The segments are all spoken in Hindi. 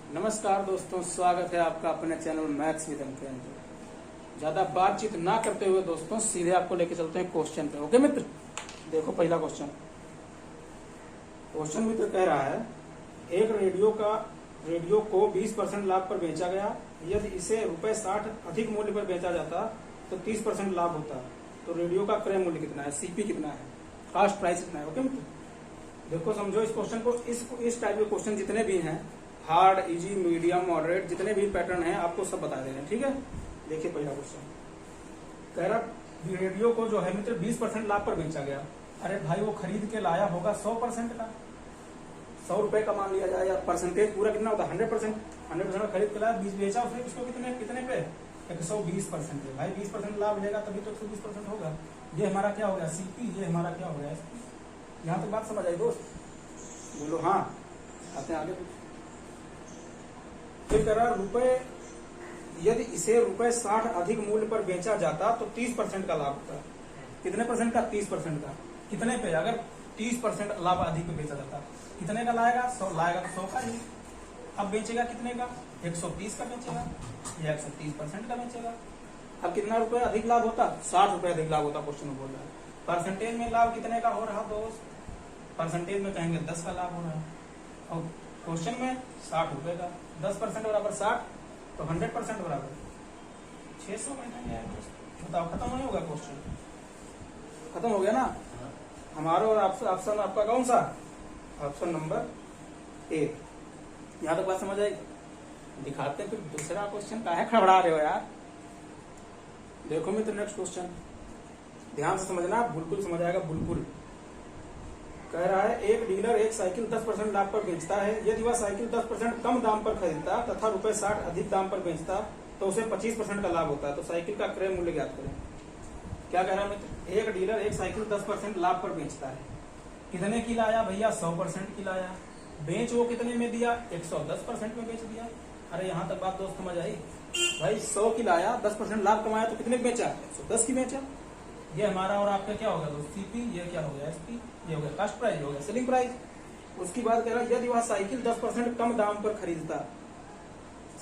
नमस्कार दोस्तों, स्वागत है आपका अपने चैनल मैथ्स विद अंक। ज्यादा बातचीत ना करते हुए दोस्तों सीधे आपको लेके चलते हैं क्वेश्चन पे। ओके मित्र, देखो पहला क्वेश्चन मित्र कह रहा है एक रेडियो को 20% लाभ पर बेचा गया। यदि इसे ₹60 अधिक मूल्य पर बेचा जाता तो 30% लाभ होता। तो रेडियो का क्रय मूल्य कितना है, सीपी कितना है, कास्ट प्राइस कितना है। ओके मित्र, देखो समझो इस क्वेश्चन को। इस टाइप के क्वेश्चन जितने भी हैं, हार्ड, इजी, मीडियम, मॉडरेट, जितने भी पैटर्न हैं आपको सब बता दे रहे हैं। ठीक है, देखिए पहला क्वेश्चन कह रहा रेडियो को जो है मित्र 20% लाभ पर बेचा गया। अरे भाई वो खरीद के लाया होगा 100% का, 100 रुपए का मान लिया जाए, या परसेंटेज पूरा कितना होता है 100% खरीद के लाया, 20 बेचा उसने किसको, कितने पे 120% है। भाई 20% लाभ लेगा तभी तो 120% होगा। ये हमारा क्या हो गया सीपी, ये हमारा क्या हो गया एसपी। यहाँ तक बात समझ आई दोस्त? बोलो हाँ। आते हैं आगे। फिर कह रहा यदि इसे ₹60 अधिक मूल्य पर बेचा जाता तो 30% का लाभ होता। कितने परसेंट का? 30% का। कितने पे? अगर 30% लाभ अधिक पे बेचा जाता, कितने का लाएगा? 100 लाएगा तो 100 का ही। अब बेचेगा कितने का? 130 का बेचेगा, या 130% का बेचेगा। अब कितना रुपए अधिक लाभ होता? 60 रुपए अधिक लाभ होता। क्वेश्चन बोल रहा है परसेंटेज में लाभ कितने का हो रहा दोस्त? परसेंटेज में कहेंगे 10 का लाभ हो रहा है, और क्वेश्चन में 60 रुपए का। 10% बराबर 60, तो 100% बराबर 600 महीना है। बताओ खत्म नहीं होगा क्वेश्चन? खत्म हो गया ना। हमारा और ऑप्शन आपका कौन सा? Option number 1। यहाँ तक बात समझ आई? दिखाते हैं फिर दूसरा क्वेश्चन। काहे खड़बड़ा रहे हो यार? देखो मित्र नेक्स्ट क्वेश्चन ध्यान से समझना, बिल्कुल समझ आएगा बिल्कुल। कह रहा है एक डीलर एक साइकिल 10% लाभ पर बेचता है। यदि वह साइकिल 10% कम दाम पर खरीदता तथा ₹60 अधिक दाम पर बेचता तो उसे 25% का लाभ होता है। तो साइकिल का क्रय मूल्य ज्ञात करें। क्या कह रहा है मित्र? एक डीलर एक साइकिल 10% लाभ पर बेचता है। कितने की लाया भैया? 100% की लाया। बेच वो कितने में दिया? 110% में बेच दिया। अरे यहाँ तक बात दोस्त समझ आई? भाई 100 की लाया, 10% लाभ कमाया तो कितने की बेचा? 110 की बेचा। ये हमारा और आपका क्या हो गया दोस्त? सीपी। ये क्या हो गया? एसपी। ये हो गया कास्ट प्राइस, हो गया सेलिंग प्राइस। उसकी बात कह रहा है यदि वह साइकिल 10% कम दाम पर खरीदता,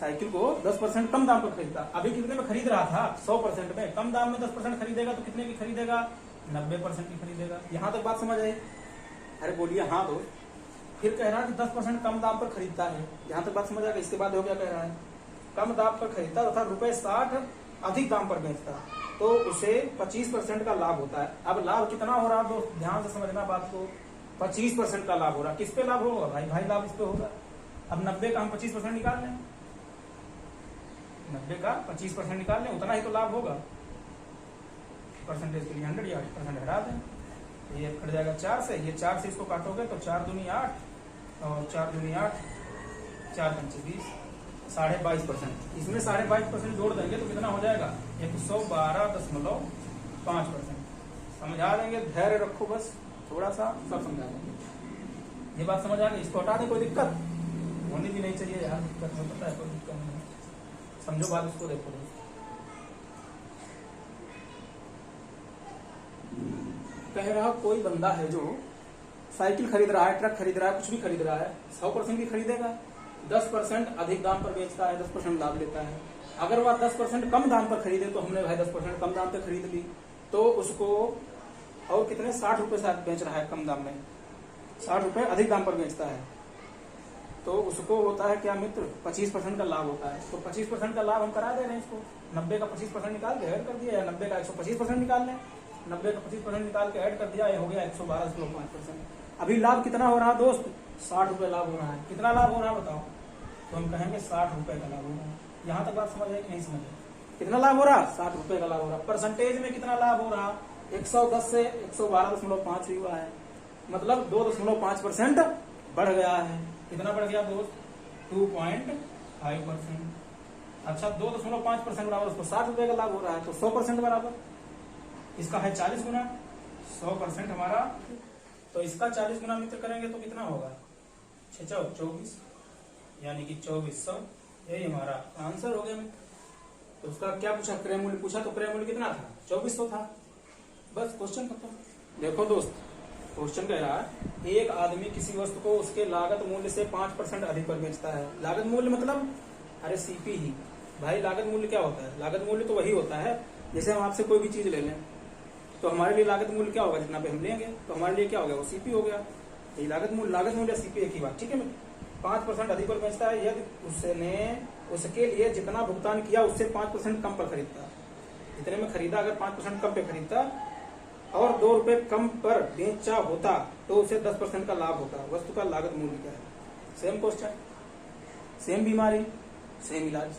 साइकिल को 10% कम दाम पर खरीदता। अभी कितने में खरीद रहा था? 100% में। कम दाम में 10% खरीदेगा तो कितने की खरीदेगा? 90% की खरीदेगा। यहाँ तक बात समझ आई? अरे बोलिए हाँ दोस्त। फिर कह रहा है कि 10% कम दाम पर खरीदता है। यहाँ तक बात समझ आएगा? इसके बाद हो गया कह रहा है कम दाम पर खरीदता तथा ₹60 अधिक दाम पर बेचता तो उसे 25% का लाभ होता है। अब लाभ कितना हो रहा दोस्त? ध्यान से समझना बात को। 25% का लाभ हो रहा। किस पे लाभ होगा भाई लाभ इस पे होगा। अब 90 का हम 25% निकाल लें, 90 का 25% निकाल लें, उतना ही तो लाभ होगा। परसेंटेज के लिए 100 या 8% हटा दें। ये कट जाएगा 4 से, ये 4 से इसको काटोगे तो 4 दूनी 8 और 4 दूनी 8, 4 पंचे 20, 22.5%। इसमें 22.5% जोड़ देंगे तो कितना हो जाएगा? 112.5%। समझा देंगे, धैर्य रखो बस थोड़ा सा, सब समझा देंगे। ये बात समझ आ गई? इसको हटा दे, कोई दिक्कत होनी भी नहीं चाहिए यार। दिक्कत में पता है कोई दिक्कत नहीं, समझो बात। इसको देखो, कह रहा कोई बंदा है जो साइकिल खरीद रहा है, ट्रक खरीद रहा है, कुछ भी खरीद रहा है, 100% की खरीदेगा, 10% अधिक दाम पर बेचता है, 10% लाभ लेता है। अगर वह 10% कम दाम पर खरीदे तो हमने भाई 10% कम दाम पर खरीद ली, तो उसको और कितने 60 रुपए से बेच रहा है कम दाम में, 60 रुपए अधिक दाम पर बेचता है, तो उसको होता है क्या मित्र? 25% का लाभ होता है। तो 25% का लाभ हम करा दे रहे हैं इसको। 90 का 25% निकाल के ऐड कर दिया, या 90 का 125% निकाल लें। 90 का 25% निकाल के ऐड कर दिया, ये हो गया 112.5%। अभी लाभ कितना हो रहा दोस्त? 60 रुपए लाभ हो रहा है। कितना लाभ हो रहा है बताओ? तो हम कहेंगे 60 रुपए का लाभ हो रहा है। यहाँ तक बात समझ आए कि नहीं समझ आए? कितना लाभ हो रहा? 60 रुपए का लाभ हो रहा। परसेंटेज में कितना लाभ हो रहा? 110 से 112.5 हुआ है, मतलब 2.5% बढ़ गया है। कितना बढ़ गया दोस्त? 2.5%। अच्छा 2.5% बराबर उसको 60 रुपए का लाभ हो रहा है, तो 100% बराबर इसका है 40 गुना। 100% हमारा, तो इसका 40 गुना मित्र करेंगे तो कितना होगा? 6 चौक 24, यानी कि 2400। यही हमारा आंसर हो गया मित्र। तो उसका क्या पूछा? क्रय मूल्य पूछा, तो क्रय मूल्य कितना था? 2400 था। बस क्वेश्चन खत्म। देखो दोस्त क्वेश्चन कह रहा है एक आदमी किसी वस्तु को उसके लागत मूल्य से 5% अधिक पर बेचता है। लागत मूल्य मतलब अरे सीपी ही भाई। लागत मूल्य क्या होता है? लागत मूल्य तो वही होता है, जैसे हम आपसे कोई भी चीज ले लें तो हमारे लिए लागत मूल्य क्या होगा? जितना पे हम लेंगे तो हमारे लिए क्या हो गया? वो सीपी हो गया। ये लागत मूल्य सीपी एक ही बात, ठीक है। 5% अधिक पर बेचता है यदि उसने उसके लिए जितना भुगतान किया उससे 5% कम पर खरीदता। इतने में खरीदा, अगर 5% कम पे खरीदता और 2 रुपए कम पर बेचा होता तो उसे 10% का लाभ होता। वस्तु का लागत मूल्य क्या है? सेम क्वेश्चन, सेम बीमारी, सेम इलाज।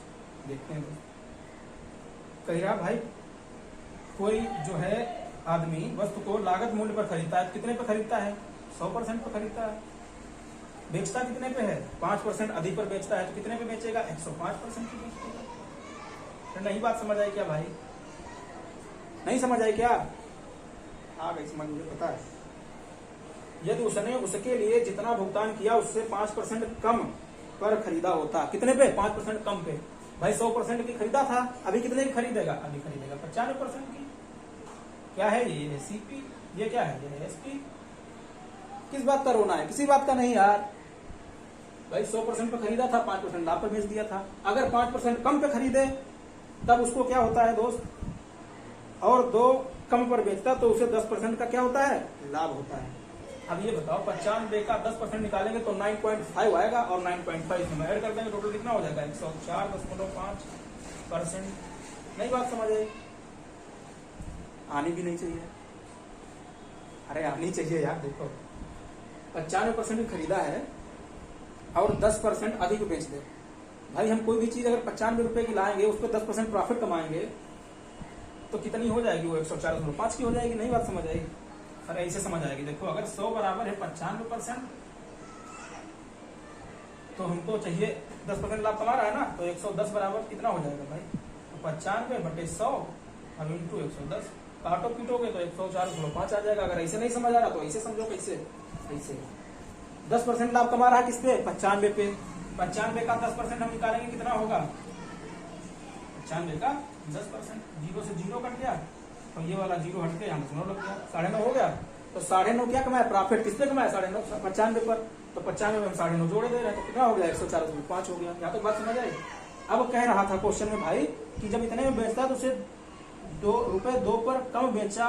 देखते हैं कह रहा भाई कोई जो है आदमी वस्तु को लागत मूल्य पर खरीदता है। कितने पे खरीदता है? 100% पर खरीदता है। बेचता कितने पे है? 5% अधिक पर बेचता है तो कितने पे बेचेगा? 105% पे बेचेगा। तो नहीं बात समझ आई क्या भाई? नहीं समझ आई क्या? आ गई समझ, मुझे पता है। यदि उसने उसके लिए जितना भुगतान किया उससे 5% कम पर खरीदा होता। कितने पे? 5% कम पे। भाई 100% की खरीदा था, अभी कितने की खरीदेगा? अभी खरीदेगा 95% की। क्या है ये? सीपी। ये क्या है? ये एसपी। किस बात का रोना है? किसी बात का नहीं यार भाई। 100% पे खरीदा था, 5% लाभ पर बेच दिया था। अगर 5% कम पे खरीदे तब उसको क्या होता है दोस्त? और 2 कम पर बेचता तो उसे 10% का क्या होता है? लाभ होता है। अब ये बताओ 95 का 10% निकालेंगे तो 9.5 आएगा और 9.5 इसमें ऐड कर देंगे, टोटल कितना हो जाएगा? 104.5%। नहीं बात समझ आई? आनी भी नहीं चाहिए। अरे आनी चाहिए यार। देखो 95% खरीदा है और 10% अधिक बेच दे। भाई हम कोई भी चीज अगर 95 रुपए की लाएंगे उस पर 10% प्रॉफिट कमाएंगे तो कितनी हो जाएगी? वो 104.5 की हो जाएगी। नहीं बात समझ आएगी? अरे ऐसे समझ आएगी। देखो अगर 100 बराबर है 95% तो हमको चाहिए 10% लाभ कमा रहा है ना, तो 110 बराबर कितना हो जाएगा भाई? तो 95/100 अब इंटू 110 काटो पीटोगे तो 104.5 आ जाएगा। अगर ऐसे नहीं समझ आ रहा तो ऐसे समझो। कैसे? ऐसे 10% लाभ कमा रहा है किस पे? 95 पे। 95 का 10% हम निकालेंगे कितना होगा? 95 का 10%। 0 से 0 कट गया तो ये वाला 0 हट के यहाँ 9 लग गया, 9.5 हो गया। तो 9.5 क्या कमाया? प्रॉफिट किस पे कमाया? 9.5 95 पर। तो 95 में हम 9.5 जोड़े दे रहे हैं तो कितना हो गया? 104.5 हो गया। यहाँ तक बात समझ आई? अब कह रहा था क्वेश्चन में भाई कि जब इतने में बेचता है तो उसे 2 रुपए 2 पर कम बेचा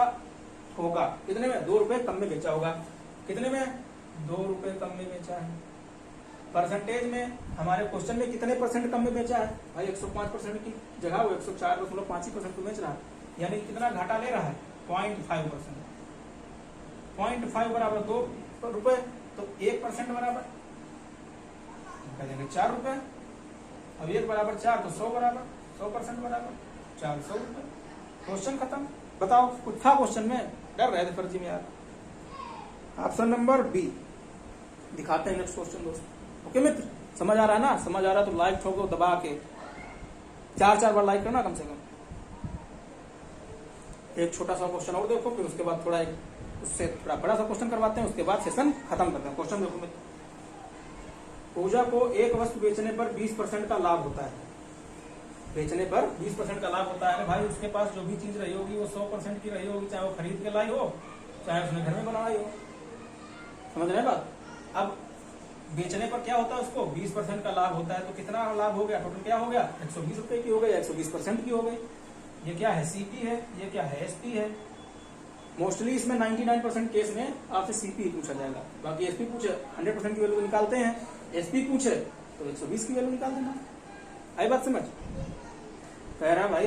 होगा। कितने में? 2 रुपए कम में बेचा होगा। कितने में? 2 रुपए कम में बेचा है। परसेंटेज में हमारे क्वेश्चन में कितने % कम में बेचा है? भाई 105% की जगह वो 104.5% पे बेच रहा है, यानी कितना घाटा ले रहा है? 0.5%। 0.5 बराबर 2 रुपए तो 1% बराबर कह देंगे 4 रुपए। अब 1 बराबर 4 तो 100 बराबर 100% बराबर 400 रुपए। क्वेश्चन खत्म। बताओ कुछ था क्वेश्चन में? डर रहे थे फर्जी में यार। Option number B. दिखाते हैं नेक्स्ट क्वेश्चन दोस्त। ओके मित्र, समझ आ रहा है ना? समझ आ रहा है तो लाइक ठोको दबा के 4 बार लाइक करना कम से कम। एक छोटा सा क्वेश्चन और देखो, फिर उसके बाद थोड़ा उससे थोड़ा बड़ा सा क्वेश्चन करवाते हैं, उसके बाद सेशन खत्म करते हैं। क्वेश्चन देखो मित्र, पूजा को एक वस्तु बेचने पर 20% का लाभ होता है। बेचने पर 20% का लाभ होता है। भाई उसके पास जो भी चीज रही होगी वो 100% की रही होगी, चाहे वो खरीद के लाई हो चाहे उसने घर में बनाई हो। समझ रहे बात? अब बेचने पर क्या होता है? उसको 20% का लाभ होता है। तो कितना लाभ हो गया? टोटल क्या हो गया? 120 रुपए की हो गई, 120% की हो गई। ये क्या है? सीपी है। ये क्या है? एसपी है। मोस्टली इसमें 99% केस में आपसे सीपी पूछा जाएगा। बाकी एसपी पूछे 100% की वैल्यू निकालते हैं, एसपी पूछे तो 120 की वैल्यू निकाल देना। आई बात समझ? कह रहा भाई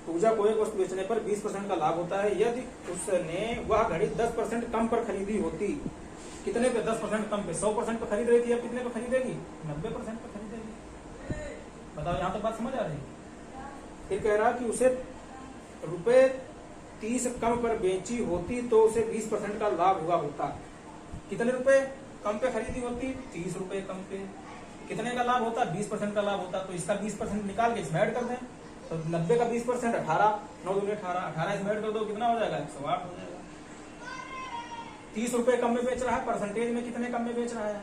पूजा को एक वस्तु बेचने पर 20% का लाभ होता है यदि उसने वह घड़ी 10% कम पर खरीदी होती। कितने पे? 10% कम पे। 100% पे खरीद रही थी, अब कितने पे खरीदेगी? 90% पे खरीदेगी। बताओ यहाँ तक बात समझ आ रही है? फिर कह रहा कि उसे ₹30 कम पर बेची होती तो उसे 20% का लाभ हुआ होता। कितने रुपए कम पे खरीदी होती? 30 रुपए कम पे। कितने का लाभ होता? 20% का लाभ होता। तो इसका 20% निकाल के इसमें ऐड कर दें तो 90 का 20% 18, 9 दूनी 18 इसमें ऐड कर दो, कितना हो जाएगा? 108 हो जाएगा। 30 रुपए कम में बेच रहा है, परसेंटेज में कितने कम में बेच रहा है?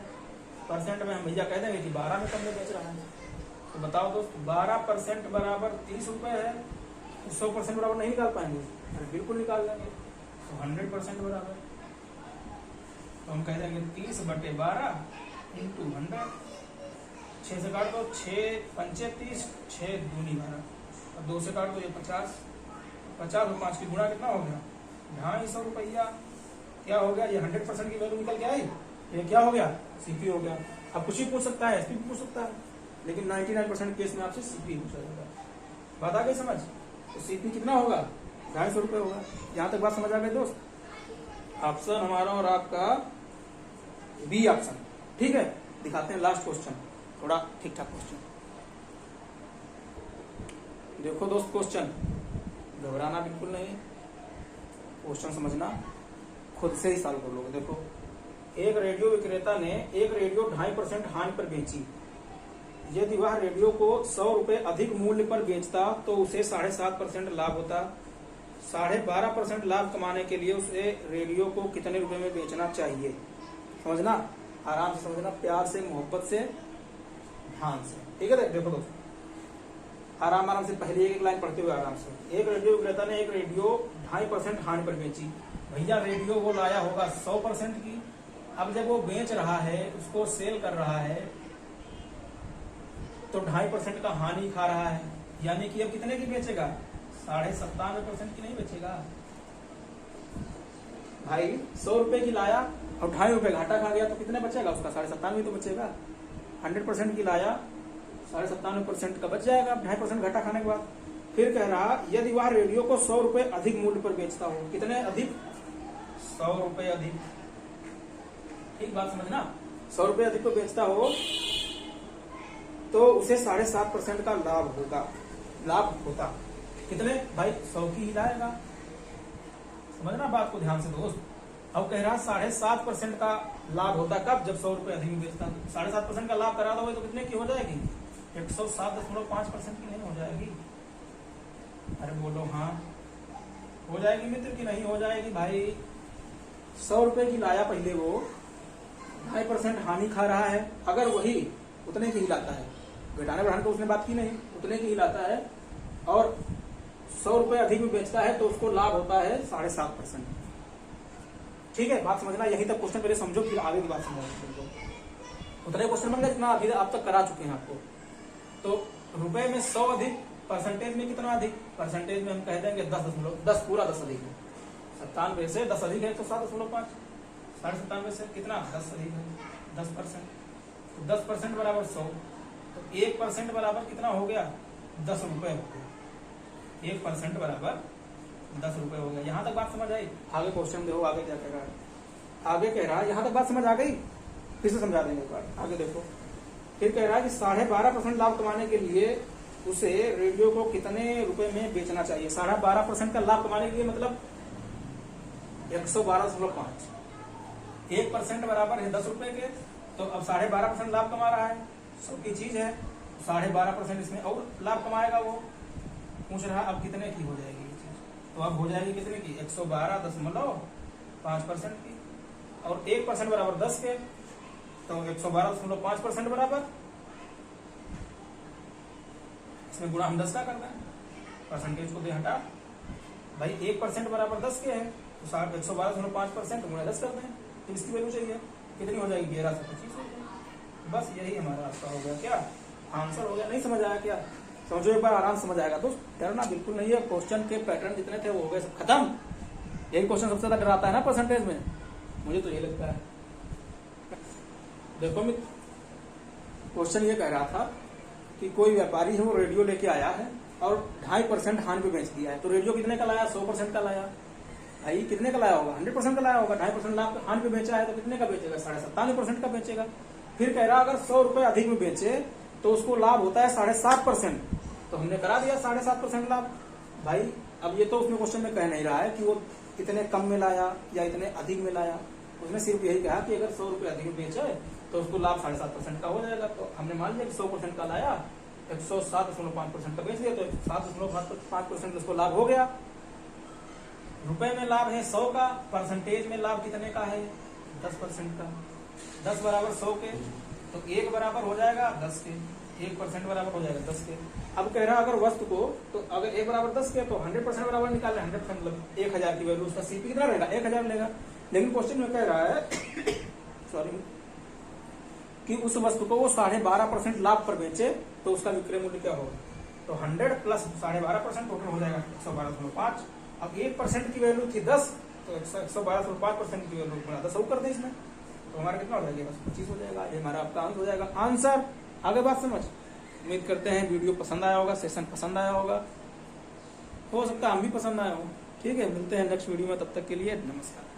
परसेंट में हम भैया कह देंगे कि 12 में कम में बेच रहा है। तो बताओ दोस्त 12% बराबर 30 रुपए है, 100% बराबर नहीं निकाल पाएंगे? अरे बिल्कुल निकाल लेंगे। तो 100% बराबर तो हम कह देंगे 30/12 इंटू 100। 6 से काट दो, 6 पंचे 30, 6 दूनी 12, और 2 से काट दो, ये 50। 50 और 5 की गुणा कितना हो गया? 250 रुपया। क्या हो गया? ये 100% की वैल्यू निकल के आई। ये क्या हो गया? सीपी हो गया। अब कुछ ही पूछ सकता है, एसपी भी पूछ सकता है, लेकिन 99% केस में आपसे सीपी पूछा जाएगा। बात आ गई समझ? तो सीपी कितना होगा? 250 रुपये होगा। यहाँ तक बात समझ आ गई दोस्त? ऑप्शन हमारा और आपका बी ऑप्शन। ठीक है, दिखाते हैं लास्ट क्वेश्चन, थोड़ा ठीक ठाक क्वेश्चन। देखो दोस्त, क्वेश्चन घबराना बिल्कुल नहीं, क्वेश्चन समझना, खुद से ही सॉल्व कर लोगे। देखो, एक रेडियो विक्रेता ने एक रेडियो 2.5% हानि पर बेची। यदि वह रेडियो को 100 रुपए अधिक मूल्य पर बेचता तो उसे 7.5% लाभ होता। 12.5% लाभ कमाने के लिए उसे रेडियो को कितने रुपए में बेचना चाहिए? समझना, आराम से समझना, प्यार से, मोहब्बत से, ध्यान से। ठीक है, देखो दोस्तों, आराम से पहले एक लाइन पढ़ते हुए आराम से। एक रेडियो विक्रेता ने एक रेडियो 2.5% हानि पर बेची। भैया रेडियो वो लाया होगा 100% की। अब जब वो बेच रहा है, उसको सेल कर रहा है, तो 2.5% का हानि खा रहा है। यानी कि अब कितने की बेचेगा? 97.5% की नहीं बेचेगा भाई। 100 रुपए की लाया और 2.5 रुपए घाटा खा गया, तो कितने बचेगा उसका? 97.5 तो बचेगा। 100% की लाया, 97.5% का बच जाएगा 2.5% घाटा खाने के बाद। फिर कह रहा, यदि वह रेडियो को 100 रुपए अधिक मूल्य पर बेचता हो। कितने अधिक? 100 रुपए अधिक। ठीक बात समझना, 100 रुपए अधिक को बेचता हो तो उसे 7.5% का लाभ होता। कितने भाई? 100 की ही लाएगा। समझना बात को ध्यान से दोस्त। अब कह रहा 7.5% का लाभ होता। कब? जब 100 रुपए अधिक बेचता। 7.5% का लाभ करा दोगे तो कितने की हो जाएगी? 107.5% की नहीं हो जाएगी? अरे बोलो हाँ, हो जाएगी मित्र की नहीं हो जाएगी भाई? 100 रुपए की लाया पहले, वो 2.5% हानि खा रहा है। अगर वही उतने की ही लाता है, घटाने बढ़ाने तो उसने बात की नहीं, उतने की ही लाता है, और 100 रुपए अधिक में बेचता है, तो उसको लाभ होता है 7.5%। ठीक है, बात समझना। यही तक क्वेश्चन पहले समझो, फिर आगे की बात समझो। उतने क्वेश्चन बन गए जितना अभी आप तक करा चुके हैं आपको। तो रुपए में 100 अधिक, परसेंटेज में कितना अधिक? परसेंटेज में हम कह देंगे 10 पूरा 10 अधिक है। 97 से 10 अधिक है तो 7.5। 97.5 से कितना? 10 अधिक है, 10%। तो 10% बराबर 100, तो 1% बराबर कितना हो गया? 10 रुपए हो गया। 1% बराबर 10 रुपए हो गया। यहाँ तक बात समझ आई? आगे क्वेश्चन देखो, आगे क्या कह रहा है। आगे कह रहा है, यहाँ तक बात समझ आ गई? फिर से समझा देंगे एक बार। आगे देखो, फिर कह रहा है कि 12.5% लाभ कमाने के लिए उसे रेडियो को कितने रुपए में बेचना चाहिए? 12.5% का लाभ कमाने के लिए मतलब 112.5। 1% बराबर है 10 रुपए के, तो अब 12.5% लाभ कमा रहा है। 100 की चीज है, 12.5% इसमें और लाभ कमाएगा वो। पूछ रहा अब कितने की हो जाएगी ये चीज? तो अब हो जाएगी कितने की? 112.5% की, और 1% बराबर 10 के, तो 112.5% बराबर, इसमें गुणा हम 10 का करना है, परसेंटेज को दे हटा भाई। 1% बराबर 10 के है, तो 112.5% गुणा 10 करते हैं, तो इसकी वैल्यू चाहिए कितनी हो जाएगी? 1125 हो जाएगी। बस यही हमारा आपका हो गया, क्या आंसर हो गया? नहीं समझ आया क्या? समझो एक बार, आराम समझ आएगा दोस्त। डरना बिल्कुल नहीं है, क्वेश्चन के पैटर्न जितने थे वो हो गए सब खत्म। यही क्वेश्चन सबसे ज्यादा डराता है ना परसेंटेज में, मुझे तो यही लगता है। देखो मित्र, क्वेश्चन ये कह रहा था कि कोई व्यापारी है, वो रेडियो लेके आया है और 2.5% हानि पे बेच दिया है। तो रेडियो कितने का लाया? 100% का लाया। भाई कितने का लाया होगा? 100% का लाया होगा। 2.5% लाभ हानि पे बेचा है, तो कितने का बेचेगा? 97.5% का बेचेगा। फिर कह रहा अगर 100 रुपए अधिक में बेचे तो उसको लाभ होता है 7.5%। तो हमने करा दिया 7.5% लाभ। भाई अब ये तो उसमें क्वेश्चन में कह नहीं रहा है कि वो इतने कम में लाया या इतने अधिक में लाया, उसने सिर्फ यही कहा कि अगर 100 रुपए अधिक में बेचे तो उसको लाभ 7.5% का हो जाएगा। तो हमने मान लिया कि 100% का लाया, 107.5% का बेच दिया, तो 7.5% उसको लाभ हो गया। रुपए में लाभ है 100 का, परसेंटेज में लाभ कितने का है? 10% का। 10 बराबर 100 के, तो 1 बराबर हो जाएगा 10 के, 1% बराबर हो जाएगा 10 के। अब कह रहा अगर वस्तु को, तो अगर 1 बराबर 10 के, तो 100% बराबर निकाल रहे, 100% मतलब 1000 की वैल्यू, उसका सीपी कितना रहेगा? 1000 लेगा। लेकिन क्वेश्चन में कह रहा है सॉरी कि उस वस्तु को वो 12.5% लाभ पर बेचे तो उसका विक्रय मूल्य क्या होगा। तो 100 प्लस 12.5% टोटल हो जाएगा 112.5। अब 1% की वैल्यू थी 10, तो 112.5% की वैल्यू बना 10 कर दे इसमें, तो हमारा कितना हो जाएगा, बस 25 हो जाएगा। ये हमारा आपका आंसर हो जाएगा। आंसर आगे बात समझ। उम्मीद करते हैं वीडियो पसंद आया होगा, सेशन पसंद आया होगा, हो सकता है हम भी पसंद आया हो। ठीक है, मिलते हैं नेक्स्ट वीडियो में, तब तक के लिए नमस्कार।